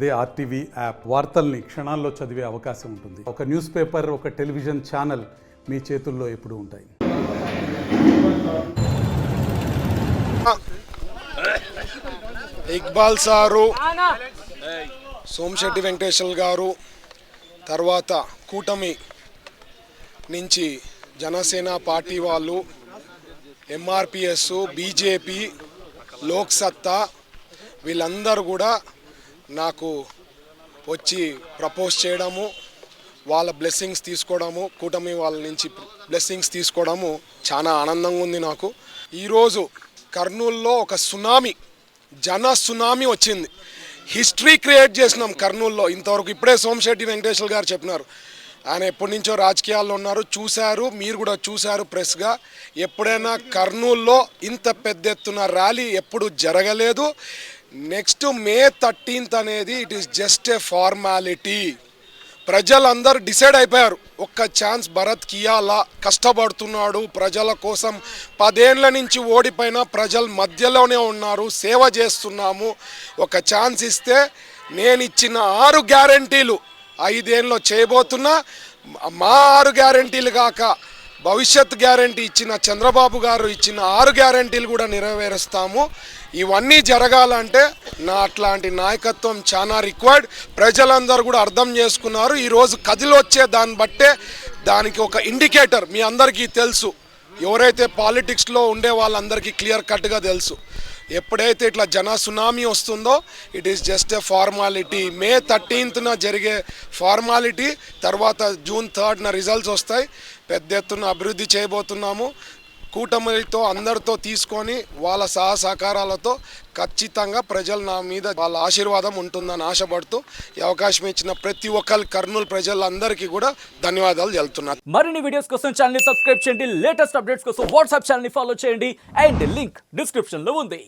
అదే RTV app వార్తల్ని క్షణాల్లో చదివే అవకాశం ఉంటుంది. ఒక న్యూస్ పేపర్, ఒక టెలివిజన్ ఛానల్ మీ చేతుల్లో ఎప్పుడూ ఉంటాయి. ఇక్బాల్ సారు, సోమశెట్టి వెంకటేశ్వర గారు, తర్వాత కూటమి నుంచి జనసేన పార్టీ వాళ్ళు, ఎంఆర్పిఎస్, బీజేపీ, లోక్ సత్తా వీళ్ళందరూ కూడా నాకు వచ్చి ప్రపోజ్ చేయడము, వాళ్ళ బ్లెస్సింగ్స్ తీసుకోవడము, కూటమి వాళ్ళ నుంచి బ్లెస్సింగ్స్ తీసుకోవడము చాలా ఆనందంగా ఉంది నాకు. ఈరోజు కర్నూలులో ఒక సునామీ, జన సునామీ వచ్చింది. హిస్టరీ క్రియేట్ చేసినాం కర్నూలులో. ఇంతవరకు ఇప్పుడే సోమశెట్టి వెంకటేశ్వర గారు చెప్పినారు, ఆయన ఎప్పటి నుంచో రాజకీయాల్లో ఉన్నారు, చూశారు, మీరు కూడా చూశారు ప్రెస్గా. ఎప్పుడైనా కర్నూలులో ఇంత పెద్ద ఎత్తున ర్యాలీ ఎప్పుడు జరగలేదు. నెక్స్ట్ May 13th అనేది it is just a formality. ప్రజలందరూ డిసైడ్ అయిపోయారు, ఒక్క ఛాన్స్ భరత్కి ఇయ్యాలా, కష్టపడుతున్నాడు ప్రజల కోసం, 10 ఏళ్ల నుంచి ఓడిపోయిన ప్రజల మధ్యలోనే ఉన్నారు, సేవ చేస్తున్నాము, ఒక ఛాన్స్ ఇస్తే నేను ఇచ్చిన 6 గ్యారంటీలు 5 ఏళ్ళలో చేయబోతున్నా. మా 6 గ్యారంటీలు కాక భవిష్యత్ గ్యారంటీ ఇచ్చిన చంద్రబాబు గారు ఇచ్చిన 6 గ్యారంటీలు కూడా నెరవేరుస్తాము. ఇవన్నీ జరగాలంటే నా అట్లాంటి నాయకత్వం చాలా రిక్వైర్డ్. ప్రజలందరూ కూడా అర్థం చేసుకున్నారు. ఈరోజు కదిలొచ్చే దాన్ని బట్టే దానికి ఒక ఇండికేటర్ మీ అందరికీ తెలుసు. ఎవరైతే పాలిటిక్స్లో ఉండే వాళ్ళందరికీ క్లియర్ కట్గా తెలుసు. ఎప్పుడైతే ఇట్లా జన సునామీ వస్తుందో it is just a formality. May 13th జరిగే ఫార్మాలిటీ. తర్వాత June 3rd రిజల్ట్స్ వస్తాయి. పెద్ద ఎత్తున అభివృద్ధి చేయబోతున్నాము. కూటమితో అందరితో తీసుకొని వాళ్ళ సహకారాలతో ఖచ్చితంగా ప్రజలు నా మీద వాళ్ళ ఆశీర్వాదం ఉంటుందని ఆశపడుతూ ఈ అవకాశం ఇచ్చిన ప్రతి ఒక్కరి కర్నూలు ప్రజలందరికీ కూడా ధన్యవాదాలు తెలుపుతున్నాను. మరిన్ని వీడియోస్ కోసం ఛానల్ ని సబ్స్క్రైబ్ చేయండి. లేటెస్ట్ అప్డేట్స్ కోసం వాట్సాప్ ఛానల్ ని ఫాలో చేయండి. అండ్ లింక్ డిస్క్రిప్షన్ లో ఉంది.